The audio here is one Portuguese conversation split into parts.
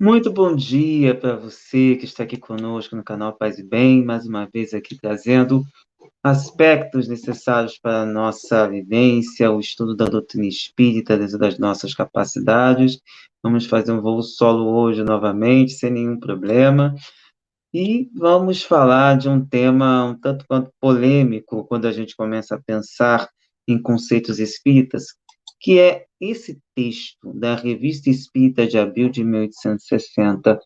Muito bom dia para você que está aqui conosco no canal Paz e Bem, mais uma vez aqui trazendo aspectos necessários para a nossa vivência, o estudo da doutrina espírita dentro das nossas capacidades. Vamos fazer um voo solo hoje novamente, sem nenhum problema, e vamos falar de um tema um tanto quanto polêmico quando a gente começa a pensar em conceitos espíritas, que é esse texto da Revista Espírita de abril de 1860,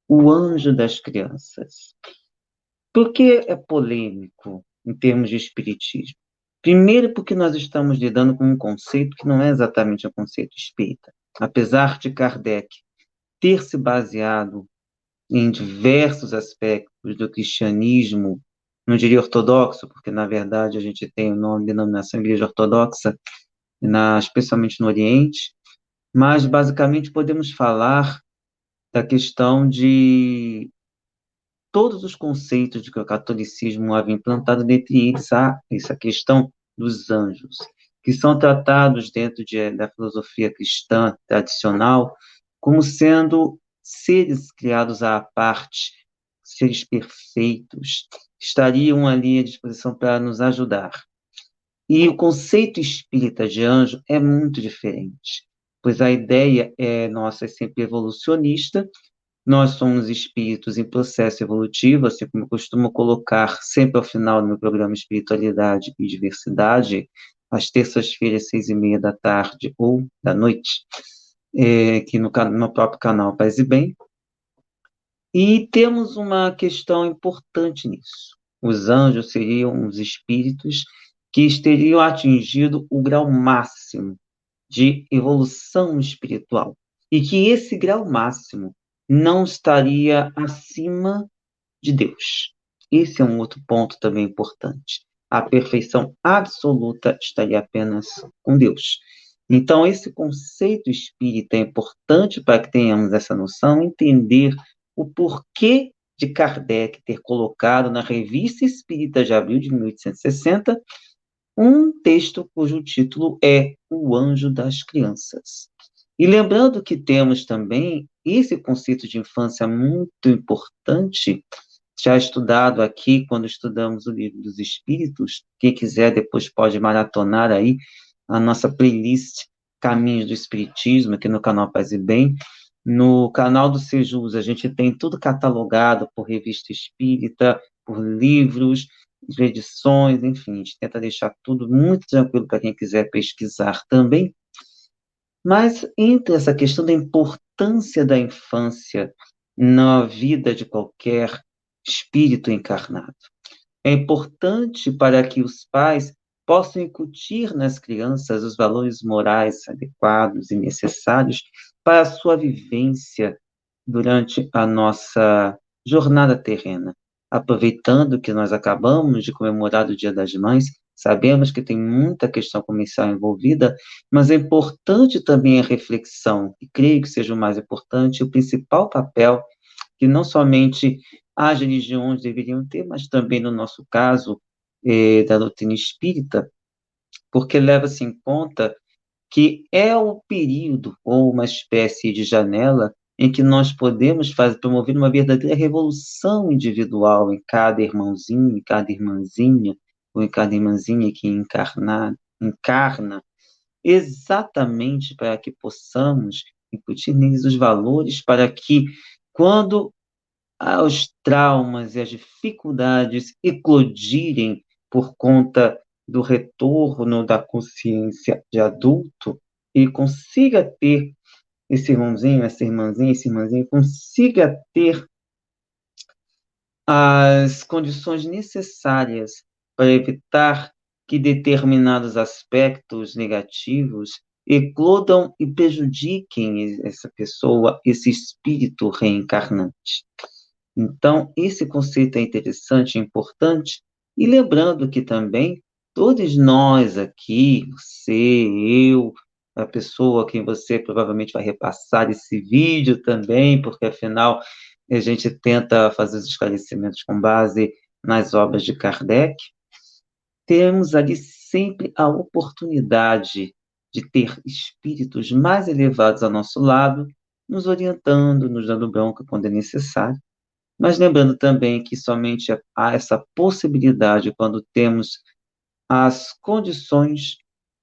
O Anjo das Crianças. Por que é polêmico em termos de espiritismo? Primeiro, porque nós estamos lidando com um conceito que não é exatamente um conceito espírita. Apesar de Kardec ter se baseado em diversos aspectos do cristianismo, não diria ortodoxo, porque na verdade a gente tem o nome de denominação Igreja Ortodoxa, especialmente no Oriente, mas basicamente podemos falar da questão de todos os conceitos de que o catolicismo havia implantado, dentre eles há essa questão dos anjos, que são tratados dentro da filosofia cristã tradicional como sendo seres criados à parte, seres perfeitos, que estariam ali à disposição para nos ajudar. E o conceito espírita de anjo é muito diferente, pois a ideia nossa é sempre evolucionista. Nós somos espíritos em processo evolutivo, assim como eu costumo colocar sempre ao final do meu programa Espiritualidade e Diversidade, às terças-feiras, 6:30 da tarde ou da noite, aqui no próprio canal Paz e Bem. E temos uma questão importante nisso. Os anjos seriam os espíritos que teriam atingido o grau máximo de evolução espiritual. E que esse grau máximo não estaria acima de Deus. Esse é um outro ponto também importante. A perfeição absoluta estaria apenas com Deus. Então, esse conceito espírita é importante para que tenhamos essa noção, entender o porquê de Kardec ter colocado na Revista Espírita de abril de 1860 um texto cujo título é O Anjo das Crianças. E lembrando que temos também esse conceito de infância muito importante, já estudado aqui quando estudamos o Livro dos Espíritos. Quem quiser depois pode maratonar aí a nossa playlist Caminhos do Espiritismo, aqui no canal Paz e Bem. No canal do Sejus, a gente tem tudo catalogado por revista espírita, por livros, edições, enfim, a gente tenta deixar tudo muito tranquilo para quem quiser pesquisar também. Mas entre essa questão da importância da infância na vida de qualquer espírito encarnado, é importante para que os pais possam incutir nas crianças os valores morais adequados e necessários para a sua vivência durante a nossa jornada terrena. Aproveitando que nós acabamos de comemorar o Dia das Mães, sabemos que tem muita questão comercial envolvida, mas é importante também a reflexão, e creio que seja o mais importante, o principal papel que não somente as religiões deveriam ter, mas também, no nosso caso, da doutrina espírita, porque leva-se em conta que é o período, ou uma espécie de janela, em que nós podemos promover uma verdadeira revolução individual em cada irmãozinho, em cada irmãzinha, ou em cada irmãzinha que encarna, exatamente para que possamos incutir neles os valores, para que, quando os traumas e as dificuldades eclodirem por conta do retorno da consciência de adulto, e consiga ter esse irmãozinho, essa irmãzinha, consiga ter as condições necessárias para evitar que determinados aspectos negativos eclodam e prejudiquem essa pessoa, esse espírito reencarnante. Então, esse conceito é interessante e importante, e lembrando que também todos nós aqui, você, eu, a pessoa a quem você provavelmente vai repassar esse vídeo também, porque afinal a gente tenta fazer os esclarecimentos com base nas obras de Kardec, temos ali sempre a oportunidade de ter espíritos mais elevados ao nosso lado, nos orientando, nos dando bronca quando é necessário, mas lembrando também que somente há essa possibilidade quando temos as condições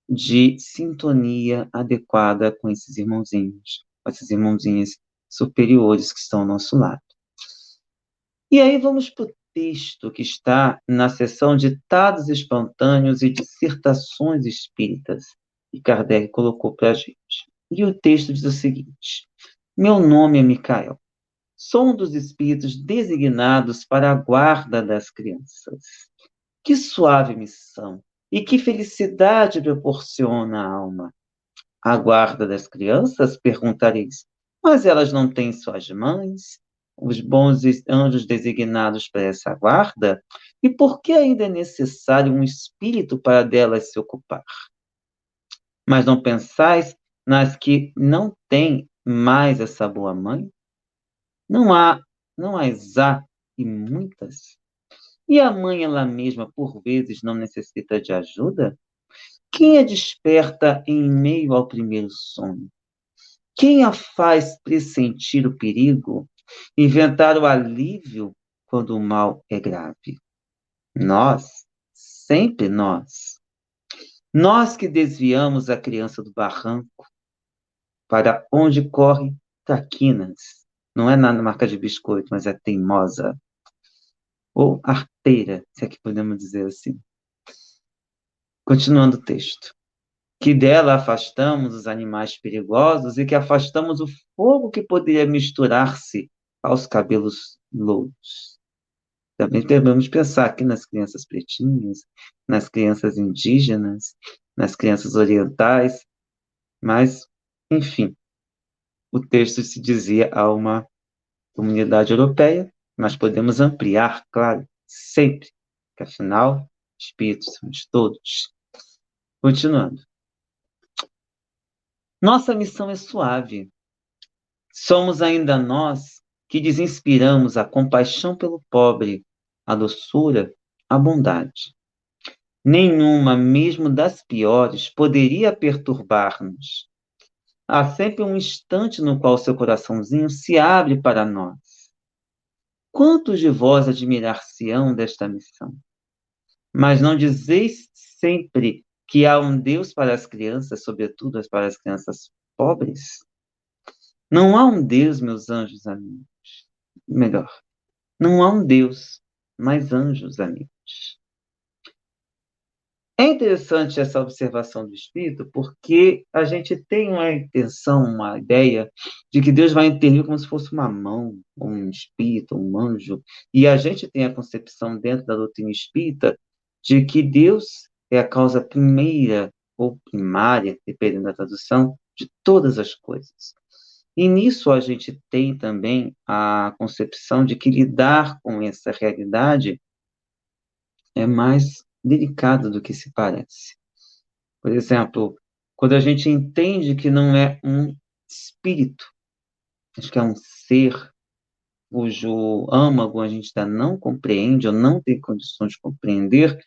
de sintonia adequada com esses irmãozinhos, com essas irmãozinhas superiores que estão ao nosso lado. E aí vamos para o texto que está na seção Ditados Espontâneos e Dissertações Espíritas, que Kardec colocou para a gente. E o texto diz o seguinte: Meu nome é Micael. Sou um dos espíritos designados para a guarda das crianças. Que suave missão e que felicidade proporciona a alma. A guarda das crianças? Perguntareis. Mas elas não têm suas mães? Os bons anjos designados para essa guarda? E por que ainda é necessário um espírito para delas se ocupar? Mas não pensais nas que não têm mais essa boa mãe? Não há, não as há e muitas? E a mãe ela mesma, por vezes, não necessita de ajuda? Quem a desperta em meio ao primeiro sono? Quem a faz pressentir o perigo? Inventar o alívio quando o mal é grave? Nós, sempre nós. Nós que desviamos a criança do barranco para onde corre traquinas. Não é na marca de biscoito, mas é teimosa. Ou arteira, se é que podemos dizer assim. Continuando o texto. Que dela afastamos os animais perigosos e que afastamos o fogo que poderia misturar-se aos cabelos louros. Também devemos pensar aqui nas crianças pretinhas, nas crianças indígenas, nas crianças orientais, mas, enfim, o texto se dizia a uma comunidade europeia, mas podemos ampliar, claro, sempre, que afinal, espíritos somos todos. Continuando. Nossa missão é suave. Somos ainda nós que desinspiramos a compaixão pelo pobre, a doçura, a bondade. Nenhuma, mesmo das piores, poderia perturbar-nos. Há sempre um instante no qual seu coraçãozinho se abre para nós. Quantos de vós admirar-se-ão desta missão? Mas não dizeis sempre que há um Deus para as crianças, sobretudo para as crianças pobres? Não há um Deus, meus anjos amigos. Melhor, não há um Deus, mas anjos amigos. É interessante essa observação do Espírito, porque a gente tem uma intenção, uma ideia de que Deus vai intervir como se fosse uma mão, um espírito, um anjo, e a gente tem a concepção dentro da doutrina espírita de que Deus é a causa primeira ou primária, dependendo da tradução, de todas as coisas. E nisso a gente tem também a concepção de que lidar com essa realidade é mais delicado do que se parece. Por exemplo, quando a gente entende que não é um espírito, acho que é um ser cujo âmago a gente ainda não compreende ou não tem condições de compreender,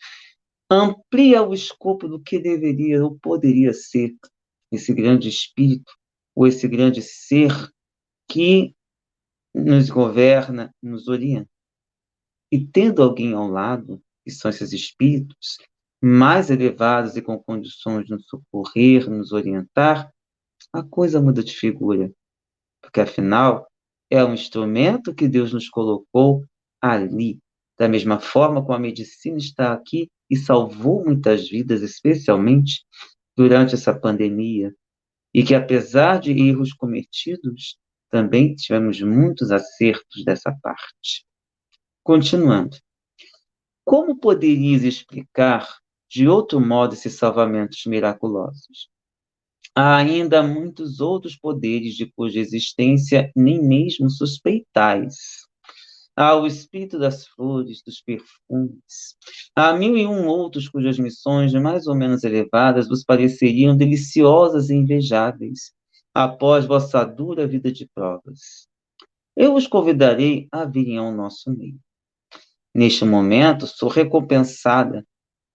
amplia o escopo do que deveria ou poderia ser esse grande espírito ou esse grande ser que nos governa, nos orienta. E tendo alguém ao lado, que são esses espíritos, mais elevados e com condições de nos socorrer, nos orientar, a coisa muda de figura. Porque, afinal, é um instrumento que Deus nos colocou ali. Da mesma forma como a medicina está aqui e salvou muitas vidas, especialmente durante essa pandemia. E que, apesar de erros cometidos, também tivemos muitos acertos dessa parte. Continuando. Como poderias explicar de outro modo esses salvamentos miraculosos? Há ainda muitos outros poderes de cuja existência nem mesmo suspeitais. Há o espírito das flores, dos perfumes. Há mil e um outros cujas missões, mais ou menos elevadas, vos pareceriam deliciosas e invejáveis, após vossa dura vida de provas. Eu os convidarei a virem ao nosso meio. Neste momento, sou recompensada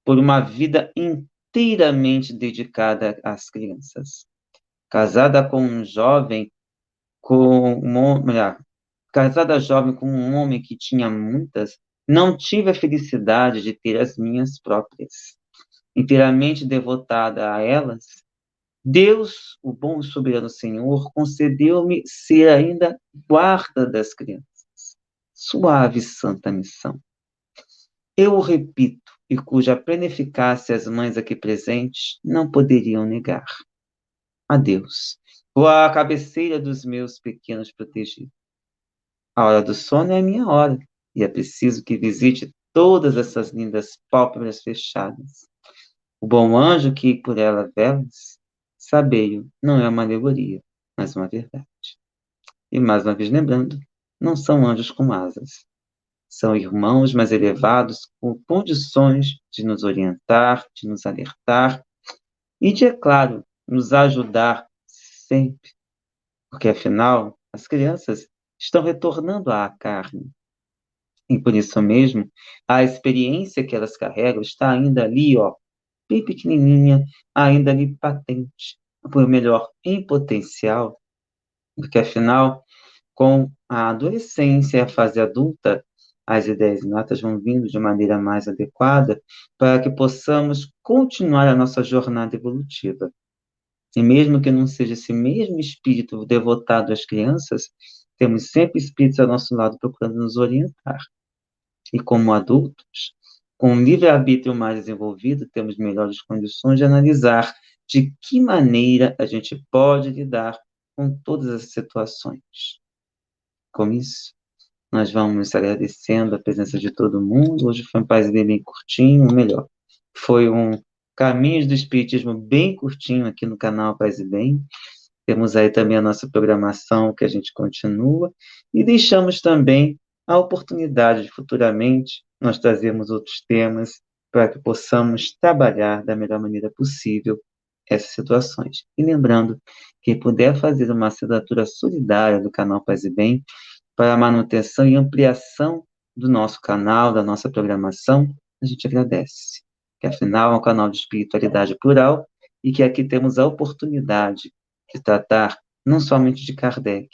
por uma vida inteiramente dedicada às crianças. Casada com um jovem com melhor, casada jovem com um homem que tinha muitas, não tive a felicidade de ter as minhas próprias. Inteiramente devotada a elas, Deus, o bom e soberano Senhor, concedeu-me ser ainda guarda das crianças. Suave e santa missão. Eu o repito, e cuja plena eficácia as mães aqui presentes não poderiam negar. A Deus, ou a cabeceira dos meus pequenos protegidos. A hora do sono é a minha hora, e é preciso que visite todas essas lindas pálpebras fechadas. O bom anjo que por ela velas, sabeio, não é uma alegoria, mas uma verdade. E mais uma vez lembrando, não são anjos com asas. São irmãos mais elevados com condições de nos orientar, de nos alertar e de, é claro, nos ajudar sempre, porque afinal as crianças estão retornando à carne. E por isso mesmo, a experiência que elas carregam está ainda ali, ó, bem pequenininha, ainda ali patente, por melhor, em potencial, porque afinal, com a adolescência e a fase adulta, as ideias inatas vão vindo de maneira mais adequada para que possamos continuar a nossa jornada evolutiva. E mesmo que não seja esse mesmo espírito devotado às crianças, temos sempre espíritos ao nosso lado procurando nos orientar. E como adultos, com um livre-arbítrio mais desenvolvido, temos melhores condições de analisar de que maneira a gente pode lidar com todas as situações. Com isso, nós vamos agradecendo a presença de todo mundo. Hoje foi um país bem curtinho, ou melhor, foi um Caminhos do Espiritismo bem curtinho aqui no canal Paz e Bem. Temos aí também a nossa programação que a gente continua e deixamos também a oportunidade de futuramente nós trazermos outros temas para que possamos trabalhar da melhor maneira possível essas situações. E lembrando, quem puder fazer uma assinatura solidária do canal Paz e Bem para a manutenção e ampliação do nosso canal, da nossa programação, a gente agradece. Que afinal é um canal de espiritualidade plural e que aqui temos a oportunidade de tratar não somente de Kardec,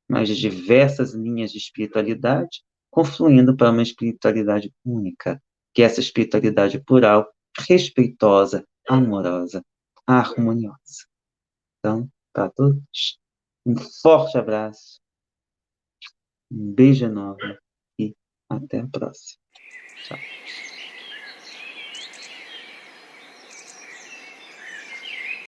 mas de diversas linhas de espiritualidade, confluindo para uma espiritualidade única, que é essa espiritualidade plural, respeitosa, amorosa, harmoniosa. Então, para todos, um forte abraço, um beijo enorme e até a próxima. Tchau.